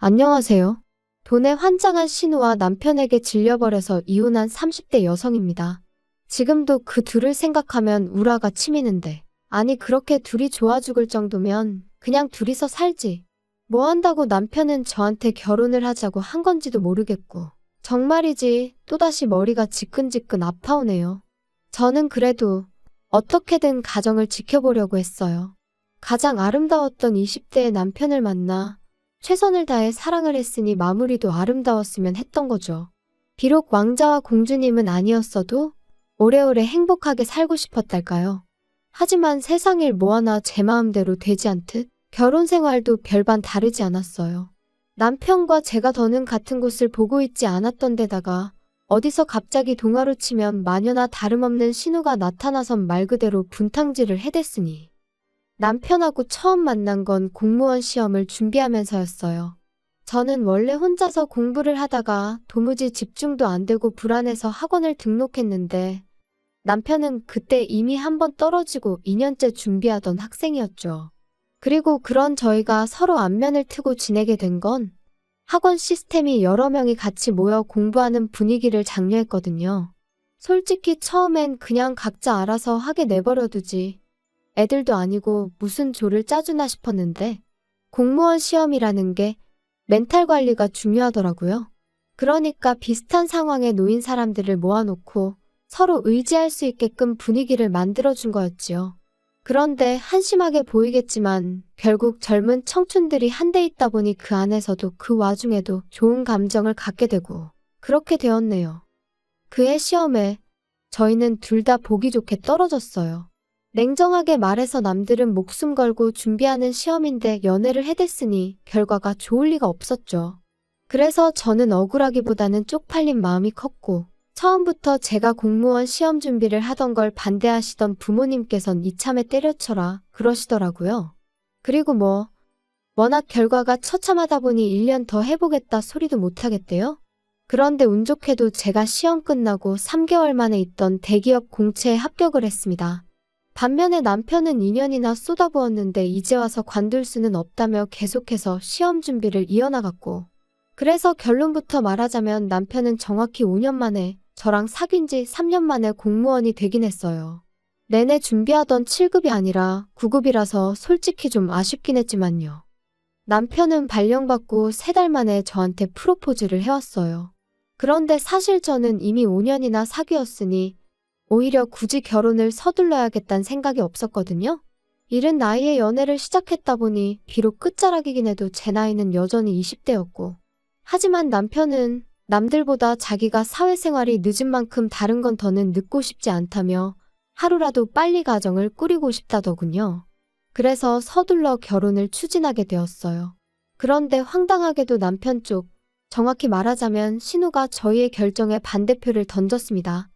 안녕하세요. 돈에 환장한 신우와 남편에게 질려버려서 이혼한 30대 여성입니다. 지금도 그 둘을 생각하면 우라가 치미는데, 아니 그렇게 둘이 좋아 죽을 정도면 그냥 둘이서 살지. 뭐 한다고 남편은 저한테 결혼을 하자고 한 건지도 모르겠고, 정말이지 또다시 머리가 지끈지끈 아파오네요. 저는 그래도 어떻게든 가정을 지켜보려고 했어요. 가장 아름다웠던 20대의 남편을 만나 최선을 다해 사랑을 했으니 마무리도 아름다웠으면 했던 거죠. 비록 왕자와 공주님은 아니었어도 오래오래 행복하게 살고 싶었달까요? 하지만 세상 일 뭐 하나 제 마음대로 되지 않듯 결혼 생활도 별반 다르지 않았어요. 남편과 제가 더는 같은 곳을 보고 있지 않았던 데다가 어디서 갑자기 동화로 치면 마녀나 다름없는 신우가 나타나선 말 그대로 분탕질을 해댔으니 남편하고 처음 만난 건 공무원 시험을 준비하면서였어요. 저는 원래 혼자서 공부를 하다가 도무지 집중도 안 되고 불안해서 학원을 등록했는데 남편은 그때 이미 한 번 떨어지고 2년째 준비하던 학생이었죠. 그리고 그런 저희가 서로 안면을 트고 지내게 된 건 학원 시스템이 여러 명이 같이 모여 공부하는 분위기를 장려했거든요. 솔직히 처음엔 그냥 각자 알아서 하게 내버려두지. 애들도 아니고 무슨 조를 짜주나 싶었는데 공무원 시험이라는 게 멘탈 관리가 중요하더라고요. 그러니까 비슷한 상황에 놓인 사람들을 모아놓고 서로 의지할 수 있게끔 분위기를 만들어준 거였지요. 그런데 한심하게 보이겠지만 결국 젊은 청춘들이 한데 있다 보니 그 안에서도 그 와중에도 좋은 감정을 갖게 되고 그렇게 되었네요. 그해 시험에 저희는 둘 다 보기 좋게 떨어졌어요. 냉정하게 말해서 남들은 목숨 걸고 준비하는 시험인데 연애를 해댔으니 결과가 좋을 리가 없었죠. 그래서 저는 억울하기보다는 쪽팔린 마음이 컸고 처음부터 제가 공무원 시험 준비를 하던 걸 반대하시던 부모님께선 이참에 때려쳐라 그러시더라고요. 그리고 워낙 결과가 처참하다 보니 1년 더 해보겠다 소리도 못하겠대요. 그런데 운 좋게도 제가 시험 끝나고 3개월 만에 있던 대기업 공채에 합격을 했습니다. 반면에 남편은 2년이나 쏟아부었는데 이제 와서 관둘 수는 없다며 계속해서 시험 준비를 이어나갔고 그래서 결론부터 말하자면 남편은 정확히 5년 만에 저랑 사귄 지 3년 만에 공무원이 되긴 했어요. 내내 준비하던 7급이 아니라 9급이라서 솔직히 좀 아쉽긴 했지만요. 남편은 발령받고 3달 만에 저한테 프로포즈를 해왔어요. 그런데 사실 저는 이미 5년이나 사귀었으니 오히려 굳이 결혼을 서둘러야겠다는 생각이 없었거든요. 이른 나이에 연애를 시작했다 보니 비록 끝자락이긴 해도 제 나이는 여전히 20대였고 하지만 남편은 남들보다 자기가 사회생활이 늦은 만큼 다른 건 더는 늦고 싶지 않다며 하루라도 빨리 가정을 꾸리고 싶다더군요. 그래서 서둘러 결혼을 추진하게 되었어요. 그런데 황당하게도 남편 쪽, 정확히 말하자면 신우가 저희의 결정에 반대표를 던졌습니다.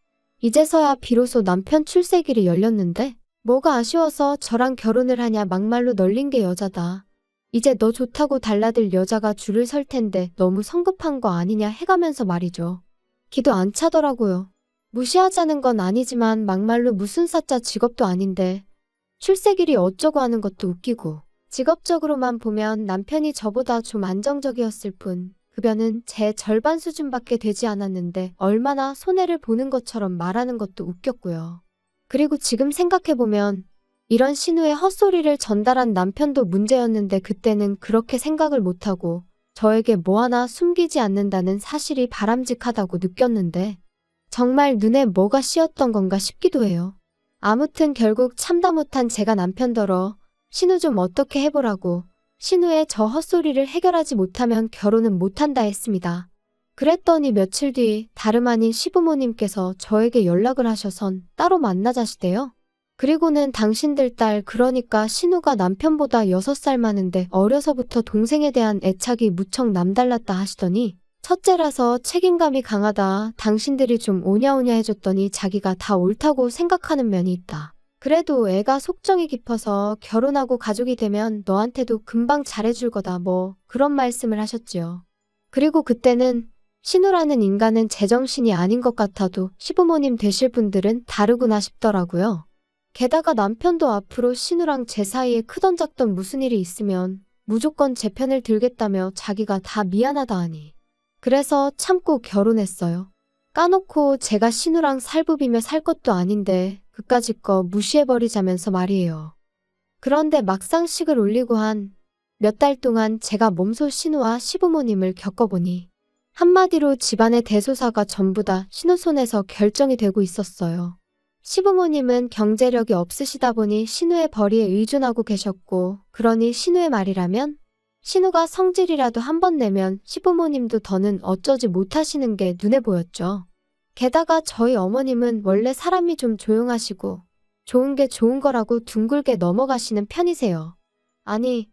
이제서야 비로소 남편 출세길이 열렸는데 뭐가 아쉬워서 저랑 결혼을 하냐 막말로 널린 게 여자다. 이제 너 좋다고 달라들 여자가 줄을 설 텐데 너무 성급한 거 아니냐 해가면서 말이죠. 기도 안 차더라고요. 무시하자는 건 아니지만 막말로 무슨 사짜 직업도 아닌데 출세길이 어쩌고 하는 것도 웃기고 직업적으로만 보면 남편이 저보다 좀 안정적이었을 뿐 급여는 제 절반 수준밖에 되지 않았는데 얼마나 손해를 보는 것처럼 말하는 것도 웃겼고요. 그리고 지금 생각해보면 이런 신우의 헛소리를 전달한 남편도 문제였는데 그때는 그렇게 생각을 못하고 저에게 뭐 하나 숨기지 않는다는 사실이 바람직하다고 느꼈는데 정말 눈에 뭐가 씌었던 건가 싶기도 해요. 아무튼 결국 참다 못한 제가 남편더러 신우 좀 어떻게 해보라고 신우의 저 헛소리를 해결하지 못하면 결혼은 못한다 했습니다. 그랬더니 며칠 뒤 다름 아닌 시부모님께서 저에게 연락을 하셔선 따로 만나자시대요. 그리고는 당신들 딸 그러니까 신우가 남편보다 6살 많은데 어려서부터 동생에 대한 애착이 무척 남달랐다 하시더니 첫째라서 책임감이 강하다. 당신들이 좀 오냐오냐 해줬더니 자기가 다 옳다고 생각하는 면이 있다. 그래도 애가 속정이 깊어서 결혼하고 가족이 되면 너한테도 금방 잘해줄 거다 그런 말씀을 하셨지요. 그리고 그때는 신우라는 인간은 제정신이 아닌 것 같아도 시부모님 되실 분들은 다르구나 싶더라고요. 게다가 남편도 앞으로 신우랑 제 사이에 크던 작던 무슨 일이 있으면 무조건 제 편을 들겠다며 자기가 다 미안하다 하니. 그래서 참고 결혼했어요. 까놓고 제가 신우랑 살부비며 살 것도 아닌데 그까짓 거 무시해버리자면서 말이에요. 그런데 막상 식을 올리고 한 몇 달 동안 제가 몸소 신우와 시부모님을 겪어보니 한마디로 집안의 대소사가 전부 다 신우 손에서 결정이 되고 있었어요. 시부모님은 경제력이 없으시다 보니 신우의 벌이에 의존하고 계셨고, 그러니 신우의 말이라면 신우가 성질이라도 한 번 내면 시부모님도 더는 어쩌지 못하시는 게 눈에 보였죠. 게다가 저희 어머님은 원래 사람이 좀 조용하시고 좋은 게 좋은 거라고 둥글게 넘어가시는 편이세요. 아니,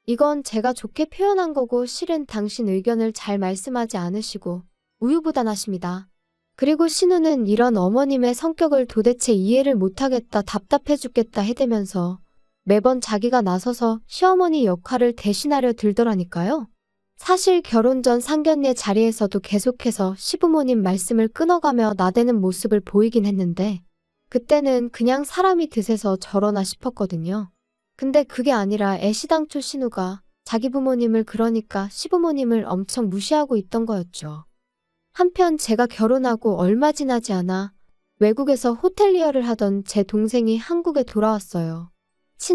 이건 제가 좋게 표현한 거고 실은 당신 의견을 잘 말씀하지 않으시고 우유부단하십니다. 그리고 신우는 이런 어머님의 성격을 도대체 이해를 못하겠다, 답답해 죽겠다 해대면서 매번 자기가 나서서 시어머니 역할을 대신하려 들더라니까요. 사실 결혼 전 상견례 자리에서도 계속해서 시부모님 말씀을 끊어가며 나대는 모습을 보이긴 했는데 그때는 그냥 사람이 드세서 저러나 싶었거든요. 근데 그게 아니라 애시당초 신우가 자기 부모님을, 그러니까 시부모님을 엄청 무시하고 있던 거였죠. 한편 제가 결혼하고 얼마 지나지 않아 외국에서 호텔리어를 하던 제 동생이 한국에 돌아왔어요.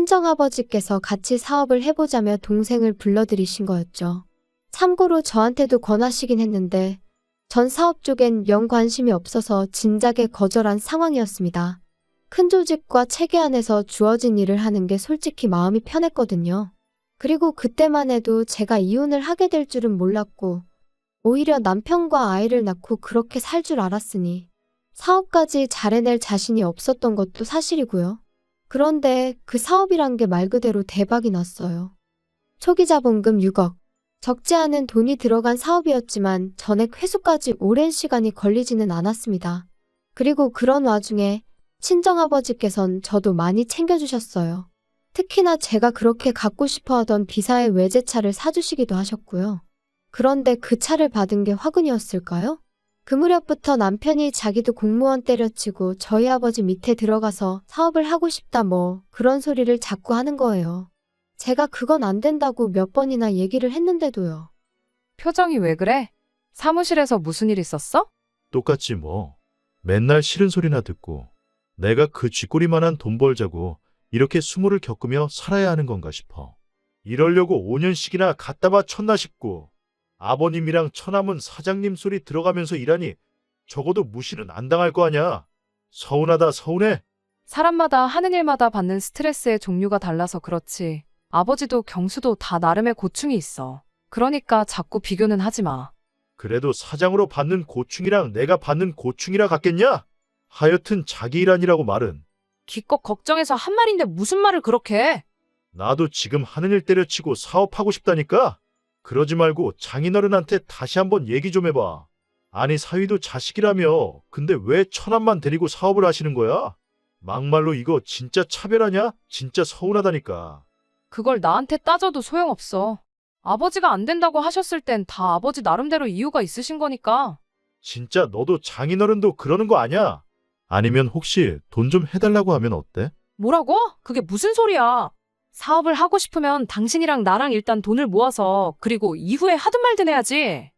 친정아버지께서 같이 사업을 해보자며 동생을 불러들이신 거였죠. 참고로 저한테도 권하시긴 했는데 전 사업 쪽엔 영 관심이 없어서 진작에 거절한 상황이었습니다. 큰 조직과 체계 안에서 주어진 일을 하는 게 솔직히 마음이 편했거든요. 그리고 그때만 해도 제가 이혼을 하게 될 줄은 몰랐고 오히려 남편과 아이를 낳고 그렇게 살 줄 알았으니 사업까지 잘 해낼 자신이 없었던 것도 사실이고요. 그런데 그 사업이란 게 말 그대로 대박이 났어요. 초기 자본금 6억. 적지 않은 돈이 들어간 사업이었지만 전액 회수까지 오랜 시간이 걸리지는 않았습니다. 그리고 그런 와중에 친정아버지께선 저도 많이 챙겨주셨어요. 특히나 제가 그렇게 갖고 싶어 하던 비사의 외제차를 사주시기도 하셨고요. 그런데 그 차를 받은 게 화근이었을까요? 그 무렵부터 남편이 자기도 공무원 때려치고 저희 아버지 밑에 들어가서 사업을 하고 싶다 뭐 그런 소리를 자꾸 하는 거예요. 제가 그건 안 된다고 몇 번이나 얘기를 했는데도요. 표정이 왜 그래? 사무실에서 무슨 일 있었어? 똑같지 뭐. 맨날 싫은 소리나 듣고 내가 그 쥐꼬리만한 돈 벌자고 이렇게 수모를 겪으며 살아야 하는 건가 싶어. 이러려고 5년씩이나 갖다 바쳤나 싶고 아버님이랑 처남은 사장님 소리 들어가면서 일하니 적어도 무시는 안 당할 거 아냐. 서운하다 서운해. 사람마다 하는 일마다 받는 스트레스의 종류가 달라서 그렇지. 아버지도 경수도 다 나름의 고충이 있어. 그러니까 자꾸 비교는 하지 마. 그래도 사장으로 받는 고충이랑 내가 받는 고충이라 같겠냐? 하여튼 자기 일 아니라고 말은. 기껏 걱정해서 한 말인데 무슨 말을 그렇게 해? 나도 지금 하는 일 때려치고 사업하고 싶다니까? 그러지 말고 장인어른한테 다시 한번 얘기 좀 해봐. 아니 사위도 자식이라며 근데 왜 처남만 데리고 사업을 하시는 거야? 막말로 이거 진짜 차별하냐? 진짜 서운하다니까. 그걸 나한테 따져도 소용없어. 아버지가 안 된다고 하셨을 땐 다 아버지 나름대로 이유가 있으신 거니까. 진짜 너도 장인어른도 그러는 거 아냐? 아니면 혹시 돈 좀 해달라고 하면 어때? 뭐라고? 그게 무슨 소리야? 사업을 하고 싶으면 당신이랑 나랑 일단 돈을 모아서 그리고 이후에 하든 말든 해야지.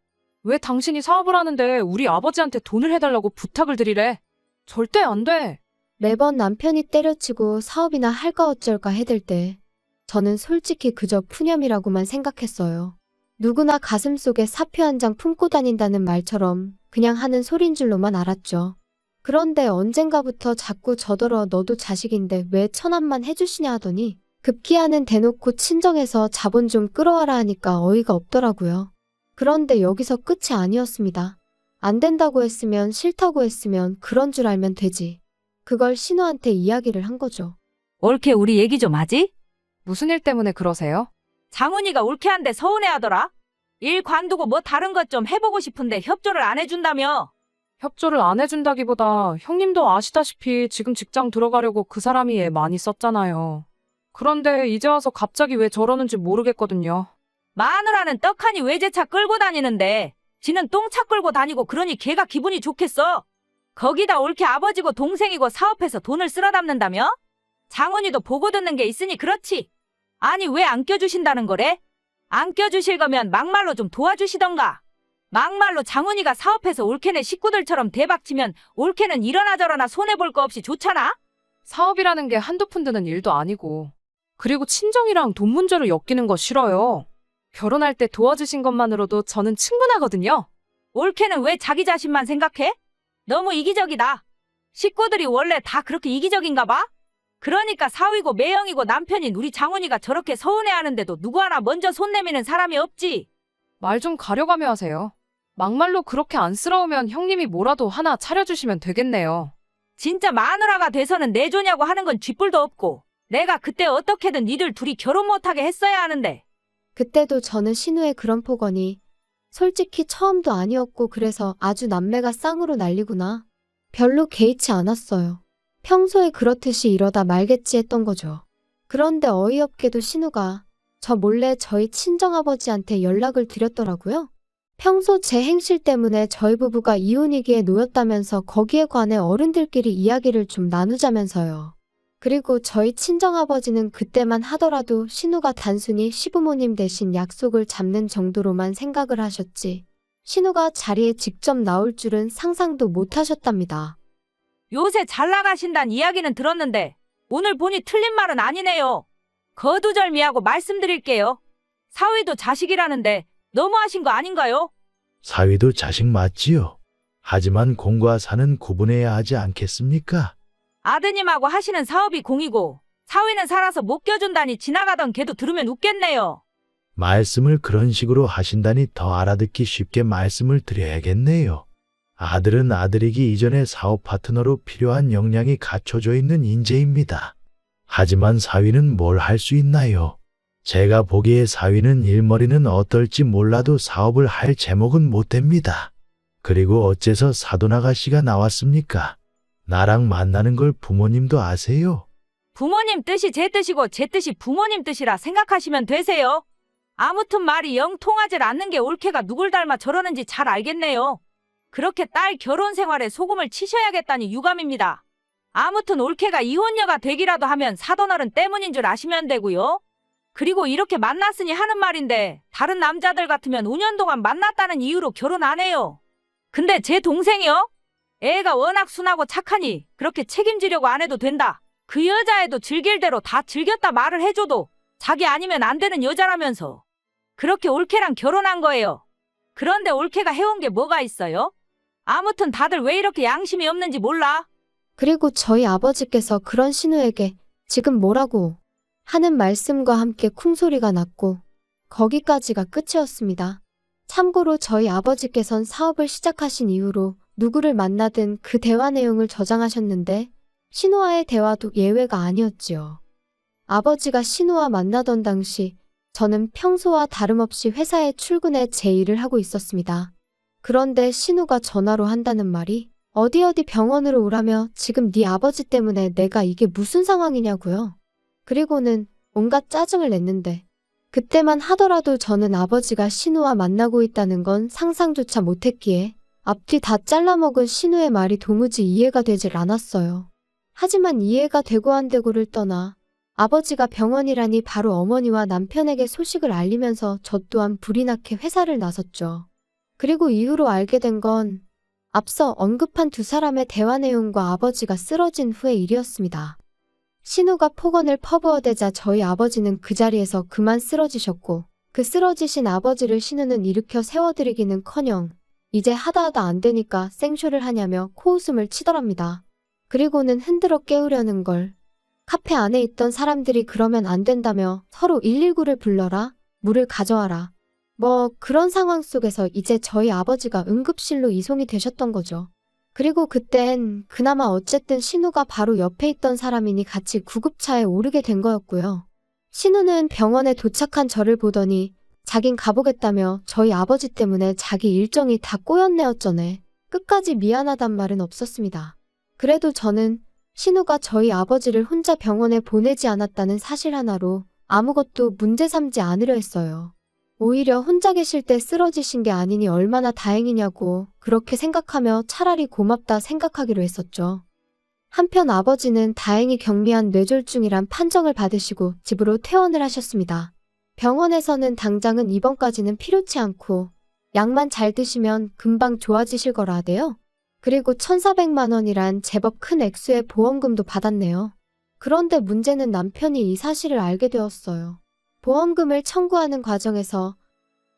왜 당신이 사업을 하는데 우리 아버지한테 돈을 해달라고 부탁을 드리래? 절대 안 돼. 매번 남편이 때려치고 사업이나 할까 어쩔까 해댈 때 저는 솔직히 그저 푸념이라고만 생각했어요. 누구나 가슴속에 사표 한 장 품고 다닌다는 말처럼 그냥 하는 소린 줄로만 알았죠. 그런데 언젠가부터 자꾸 저더러 너도 자식인데 왜 처남만 해주시냐 하더니 급기야는 대놓고 친정에서 자본 좀 끌어와라 하니까 어이가 없더라고요. 그런데 여기서 끝이 아니었습니다. 안 된다고 했으면 싫다고 했으면 그런 줄 알면 되지. 그걸 신우한테 이야기를 한 거죠. 올케 우리 얘기 좀 하지? 무슨 일 때문에 그러세요? 장훈이가 올케한데 서운해하더라. 일 관두고 뭐 다른 것 좀 해보고 싶은데 협조를 안 해준다며. 협조를 안 해준다기보다 형님도 아시다시피 지금 직장 들어가려고 그 사람이 애 많이 썼잖아요. 그런데 이제 와서 갑자기 왜 저러는지 모르겠거든요. 마누라는 떡하니 외제차 끌고 다니는데 지는 똥차 끌고 다니고 그러니 걔가 기분이 좋겠어. 거기다 올케 아버지고 동생이고 사업해서 돈을 쓸어 담는다며? 장훈이도 보고 듣는 게 있으니 그렇지. 아니 왜 안 껴주신다는 거래? 안 껴주실 거면 막말로 좀 도와주시던가. 막말로 장훈이가 사업해서 올케네 식구들처럼 대박치면 올케는 이러나 저러나 손해볼 거 없이 좋잖아? 사업이라는 게 한두 푼 드는 일도 아니고. 그리고 친정이랑 돈 문제로 엮이는 거 싫어요. 결혼할 때 도와주신 것만으로도 저는 충분하거든요. 올케는 왜 자기 자신만 생각해? 너무 이기적이다. 식구들이 원래 다 그렇게 이기적인가 봐? 그러니까 사위고 매형이고 남편인 우리 장훈이가 저렇게 서운해하는데도 누구 하나 먼저 손 내미는 사람이 없지. 말 좀 가려가며 하세요. 막말로 그렇게 안쓰러우면 형님이 뭐라도 하나 차려주시면 되겠네요. 진짜 마누라가 돼서는 내조냐고 하는 건 쥐뿔도 없고 내가 그때 어떻게든 니들 둘이 결혼 못하게 했어야 하는데. 그때도 저는 신우의 그런 폭언이 솔직히 처음도 아니었고 그래서 아주 남매가 쌍으로 난리구나. 별로 개의치 않았어요. 평소에 그렇듯이 이러다 말겠지 했던 거죠. 그런데 어이없게도 신우가 저 몰래 저희 친정아버지한테 연락을 드렸더라고요. 평소 제 행실 때문에 저희 부부가 이혼위기에 놓였다면서 거기에 관해 어른들끼리 이야기를 좀 나누자면서요. 그리고 저희 친정아버지는 그때만 하더라도 신우가 단순히 시부모님 대신 약속을 잡는 정도로만 생각을 하셨지 신우가 자리에 직접 나올 줄은 상상도 못 하셨답니다. 요새 잘 나가신다는 이야기는 들었는데 오늘 보니 틀린 말은 아니네요. 거두절미하고 말씀드릴게요. 사위도 자식이라는데 너무하신 거 아닌가요? 사위도 자식 맞지요. 하지만 공과 사는 구분해야 하지 않겠습니까? 아드님하고 하시는 사업이 공이고 사위는 살아서 못 껴준다니 지나가던 걔도 들으면 웃겠네요. 말씀을 그런 식으로 하신다니 더 알아듣기 쉽게 말씀을 드려야겠네요. 아들은 아들이기 이전에 사업 파트너로 필요한 역량이 갖춰져 있는 인재입니다. 하지만 사위는 뭘 할 수 있나요? 제가 보기에 사위는 일머리는 어떨지 몰라도 사업을 할 제목은 못 됩니다. 그리고 어째서 사돈 아가씨가 나왔습니까? 나랑 만나는 걸 부모님도 아세요? 부모님 뜻이 제 뜻이고 제 뜻이 부모님 뜻이라 생각하시면 되세요. 아무튼 말이 영 통하질 않는 게 올케가 누굴 닮아 저러는지 잘 알겠네요. 그렇게 딸 결혼 생활에 소금을 치셔야겠다니 유감입니다. 아무튼 올케가 이혼녀가 되기라도 하면 사돈어른 때문인 줄 아시면 되고요. 그리고 이렇게 만났으니 하는 말인데 다른 남자들 같으면 5년 동안 만났다는 이유로 결혼 안 해요. 근데 제 동생이요? 애가 워낙 순하고 착하니 그렇게 책임지려고 안 해도 된다. 그 여자애도 즐길 대로 다 즐겼다 말을 해줘도 자기 아니면 안 되는 여자라면서 그렇게 올케랑 결혼한 거예요. 그런데 올케가 해온 게 뭐가 있어요? 아무튼 다들 왜 이렇게 양심이 없는지 몰라. 그리고 저희 아버지께서 그런 신우에게 지금 뭐라고 하는 말씀과 함께 쿵소리가 났고 거기까지가 끝이었습니다. 참고로 저희 아버지께선 사업을 시작하신 이후로 누구를 만나든 그 대화 내용을 저장하셨는데 신우와의 대화도 예외가 아니었지요. 아버지가 신우와 만나던 당시 저는 평소와 다름없이 회사에 출근해 제 일을 하고 있었습니다. 그런데 신우가 전화로 한다는 말이 어디 병원으로 오라며 지금 네 아버지 때문에 내가 이게 무슨 상황이냐고요. 그리고는 온갖 짜증을 냈는데 그때만 하더라도 저는 아버지가 신우와 만나고 있다는 건 상상조차 못했기에 앞뒤 다 잘라먹은 신우의 말이 도무지 이해가 되질 않았어요. 하지만 이해가 되고 안 되고를 떠나 아버지가 병원이라니 바로 어머니와 남편에게 소식을 알리면서 저 또한 불이 나게 회사를 나섰죠. 그리고 이후로 알게 된 건 앞서 언급한 두 사람의 대화 내용과 아버지가 쓰러진 후의 일이었습니다. 신우가 폭언을 퍼부어대자 저희 아버지는 그 자리에서 그만 쓰러지셨고 그 쓰러지신 아버지를 신우는 일으켜 세워드리기는커녕 이제 하다 안 되니까 생쇼를 하냐며 코웃음을 치더랍니다. 그리고는 흔들어 깨우려는 걸 카페 안에 있던 사람들이 그러면 안 된다며 서로 119를 불러라, 물을 가져와라. 뭐 그런 상황 속에서 이제 저희 아버지가 응급실로 이송이 되셨던 거죠. 그리고 그땐 그나마 어쨌든 신우가 바로 옆에 있던 사람이니 같이 구급차에 오르게 된 거였고요. 신우는 병원에 도착한 저를 보더니 자긴 가보겠다며 저희 아버지 때문에 자기 일정이 다 꼬였네 어쩌네. 끝까지 미안하단 말은 없었습니다. 그래도 저는 신우가 저희 아버지를 혼자 병원에 보내지 않았다는 사실 하나로 아무것도 문제 삼지 않으려 했어요. 오히려 혼자 계실 때 쓰러지신 게 아니니 얼마나 다행이냐고 그렇게 생각하며 차라리 고맙다 생각하기로 했었죠. 한편 아버지는 다행히 경미한 뇌졸중이란 판정을 받으시고 집으로 퇴원을 하셨습니다. 병원에서는 당장은 입원까지는 필요치 않고 약만 잘 드시면 금방 좋아지실 거라 하대요. 그리고 1,400만 원이란 제법 큰 액수의 보험금도 받았네요. 그런데 문제는 남편이 이 사실을 알게 되었어요. 보험금을 청구하는 과정에서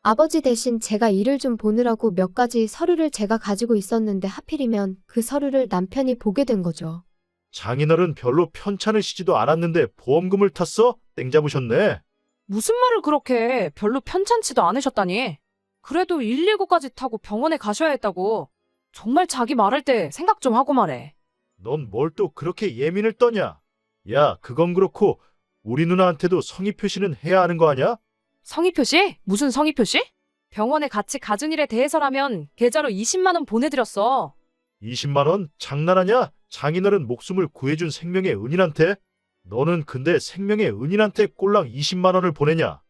아버지 대신 제가 일을 좀 보느라고 몇 가지 서류를 제가 가지고 있었는데 하필이면 그 서류를 남편이 보게 된 거죠. 장인어른 별로 편찮으시지도 않았는데 보험금을 탔어? 땡 잡으셨네. 무슨 말을 그렇게 해? 별로 편찮지도 않으셨다니. 그래도 119까지 타고 병원에 가셔야 했다고. 정말 자기 말할 때 생각 좀 하고 말해. 넌 뭘 또 그렇게 예민을 떠냐? 야, 그건 그렇고 우리 누나한테도 성의 표시는 해야 하는 거 아냐? 성의 표시? 무슨 성의 표시? 병원에 같이 가준 일에 대해서라면 계좌로 20만 원 보내드렸어. 20만 원? 장난하냐? 장인어른 목숨을 구해준 생명의 은인한테? 너는 근데 생명의 은인한테 꼴랑 20만 원을 보내냐?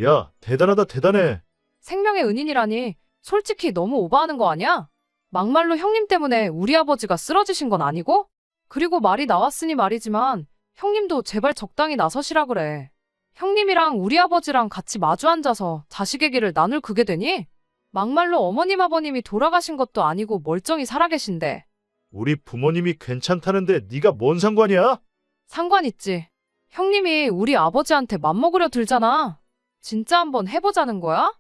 야, 대단하다 대단해. 생명의 은인이라니 솔직히 너무 오버하는 거 아니야? 막말로 형님 때문에 우리 아버지가 쓰러지신 건 아니고? 그리고 말이 나왔으니 말이지만 형님도 제발 적당히 나서시라 그래. 형님이랑 우리 아버지랑 같이 마주 앉아서 자식의 길을 나눌 그게 되니? 막말로 어머님 아버님이 돌아가신 것도 아니고 멀쩡히 살아계신데. 우리 부모님이 괜찮다는데 네가 뭔 상관이야? 상관 있지. 형님이 우리 아버지한테 맘먹으려 들잖아. 진짜 한번 해보자는 거야?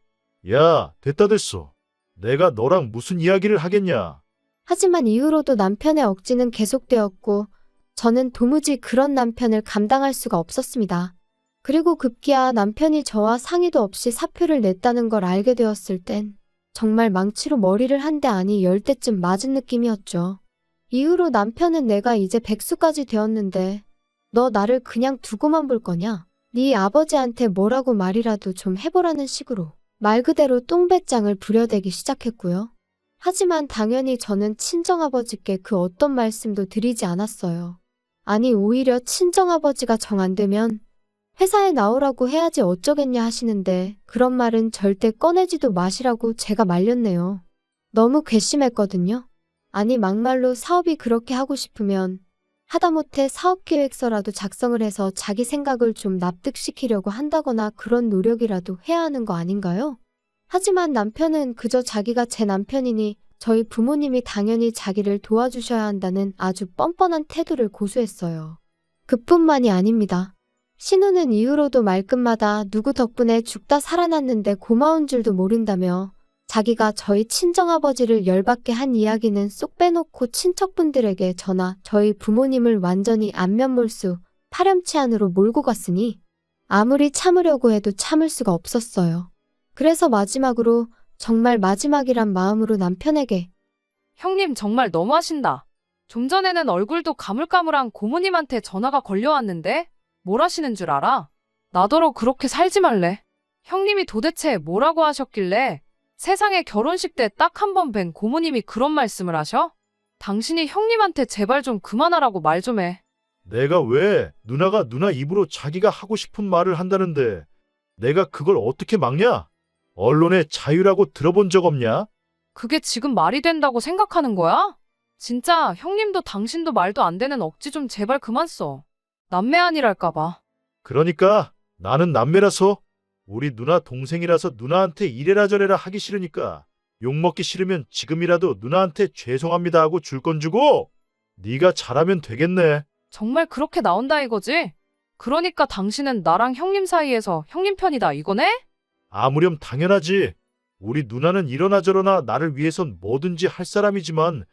야, 됐다 됐어. 내가 너랑 무슨 이야기를 하겠냐? 하지만 이후로도 남편의 억지는 계속되었고 저는 도무지 그런 남편을 감당할 수가 없었습니다. 그리고 급기야 남편이 저와 상의도 없이 사표를 냈다는 걸 알게 되었을 땐 정말 망치로 머리를 한 대 아니 10대쯤 맞은 느낌이었죠. 이후로 남편은 내가 이제 백수까지 되었는데 너 나를 그냥 두고만 볼 거냐? 네 아버지한테 뭐라고 말이라도 좀 해보라는 식으로 말 그대로 똥배짱을 부려대기 시작했고요. 하지만 당연히 저는 친정아버지께 그 어떤 말씀도 드리지 않았어요. 아니 오히려 친정아버지가 정 안 되면 회사에 나오라고 해야지 어쩌겠냐 하시는데 그런 말은 절대 꺼내지도 마시라고 제가 말렸네요. 너무 괘씸했거든요. 아니 막말로 사업이 그렇게 하고 싶으면 하다못해 사업계획서라도 작성을 해서 자기 생각을 좀 납득시키려고 한다거나 그런 노력이라도 해야 하는 거 아닌가요? 하지만 남편은 그저 자기가 제 남편이니 저희 부모님이 당연히 자기를 도와주셔야 한다는 아주 뻔뻔한 태도를 고수했어요. 그뿐만이 아닙니다. 신우는 이후로도 말끝마다 누구 덕분에 죽다 살아났는데 고마운 줄도 모른다며 자기가 저희 친정아버지를 열받게 한 이야기는 쏙 빼놓고 친척분들에게 전하 저희 부모님을 완전히 안면몰수 파렴치 안으로 몰고 갔으니 아무리 참으려고 해도 참을 수가 없었어요. 그래서 마지막으로 정말 마지막이란 마음으로 남편에게 형님 정말 너무하신다. 좀 전에는 얼굴도 가물가물한 고모님한테 전화가 걸려왔는데 뭘 하시는 줄 알아? 나더러 그렇게 살지 말래. 형님이 도대체 뭐라고 하셨길래 세상에 결혼식 때 딱 한 번 뵌 고모님이 그런 말씀을 하셔? 당신이 형님한테 제발 좀 그만하라고 말 좀 해. 내가 왜 누나가 누나 입으로 자기가 하고 싶은 말을 한다는데 내가 그걸 어떻게 막냐? 언론의 자유라고 들어본 적 없냐? 그게 지금 말이 된다고 생각하는 거야? 진짜 형님도 당신도 말도 안 되는 억지 좀 제발 그만 써. 남매 아니랄까봐. 그러니까 나는 남매라서 우리 누나 동생이라서 누나한테 이래라 저래라 하기 싫으니까 욕먹기 싫으면 지금이라도 누나한테 죄송합니다 하고 줄 건 주고 네가 잘하면 되겠네. 정말 그렇게 나온다 이거지? 그러니까 당신은 나랑 형님 사이에서 형님 편이다 이거네? 아무렴 당연하지. 우리 누나는 이러나 저러나 나를 위해선 뭐든지 할 사람이지만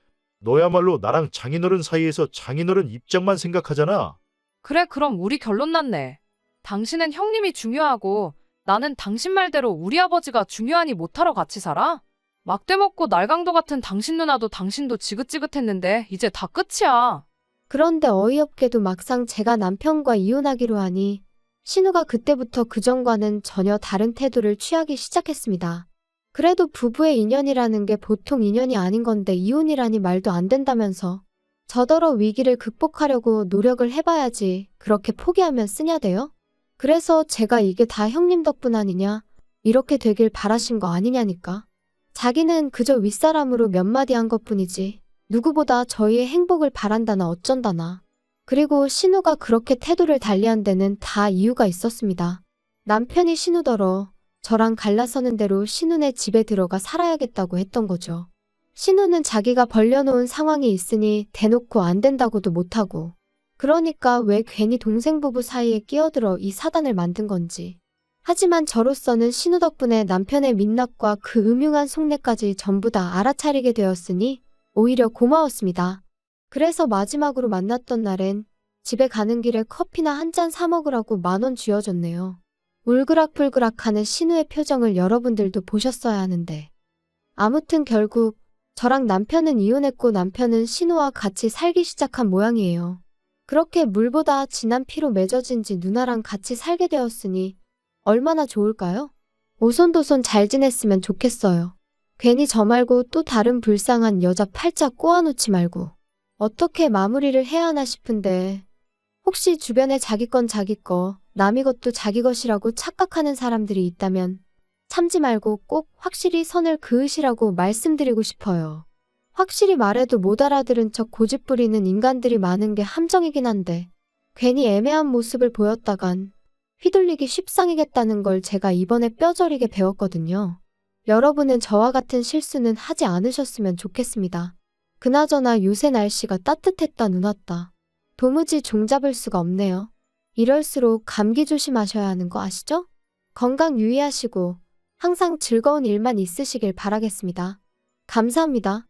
너야말로 나랑 장인어른 사이에서 장인어른 입장만 생각하잖아. 그래 그럼 우리 결론 났네. 당신은 형님이 중요하고 나는 당신 말대로 우리 아버지가 중요하니 못하러 같이 살아? 막대 먹고 날강도 같은 당신 누나도 당신도 지긋지긋했는데 이제 다 끝이야. 그런데 어이없게도 막상 제가 남편과 이혼하기로 하니 신우가 그때부터 그전과는 전혀 다른 태도를 취하기 시작했습니다. 그래도 부부의 인연이라는 게 보통 인연이 아닌 건데 이혼이라니 말도 안 된다면서 저더러 위기를 극복하려고 노력을 해봐야지 그렇게 포기하면 쓰냐 돼요? 그래서 제가 이게 다 형님 덕분 아니냐 이렇게 되길 바라신 거 아니냐니까. 자기는 그저 윗사람으로 몇 마디 한 것뿐이지 누구보다 저희의 행복을 바란다나 어쩐다나. 그리고 신우가 그렇게 태도를 달리한 데는 다 이유가 있었습니다. 남편이 신우더러 저랑 갈라서는 대로 신우네 집에 들어가 살아야겠다고 했던 거죠. 신우는 자기가 벌려놓은 상황이 있으니 대놓고 안 된다고도 못하고, 그러니까 왜 괜히 동생 부부 사이에 끼어들어 이 사단을 만든 건지. 하지만 저로서는 신우 덕분에 남편의 민낯과 그 음흉한 속내까지 전부 다 알아차리게 되었으니 오히려 고마웠습니다. 그래서 마지막으로 만났던 날엔 집에 가는 길에 커피나 한 잔 사 먹으라고 10,000원 쥐어줬네요. 울그락불그락하는 신우의 표정을 여러분들도 보셨어야 하는데. 아무튼 결국 저랑 남편은 이혼했고 남편은 신우와 같이 살기 시작한 모양이에요. 그렇게 물보다 진한 피로 맺어진 지 누나랑 같이 살게 되었으니 얼마나 좋을까요? 오손도손 잘 지냈으면 좋겠어요. 괜히 저 말고 또 다른 불쌍한 여자 팔자 꼬아놓지 말고 어떻게 마무리를 해야 하나 싶은데, 혹시 주변에 자기 건 자기 거, 남의 것도 자기 것이라고 착각하는 사람들이 있다면 참지 말고 꼭 확실히 선을 그으시라고 말씀드리고 싶어요. 확실히 말해도 못 알아들은 척 고집 부리는 인간들이 많은 게 함정이긴 한데, 괜히 애매한 모습을 보였다간 휘둘리기 쉽상이겠다는 걸 제가 이번에 뼈저리게 배웠거든요. 여러분은 저와 같은 실수는 하지 않으셨으면 좋겠습니다. 그나저나 요새 날씨가 따뜻했다 눈왔다. 도무지 종잡을 수가 없네요. 이럴수록 감기 조심하셔야 하는 거 아시죠? 건강 유의하시고 항상 즐거운 일만 있으시길 바라겠습니다. 감사합니다.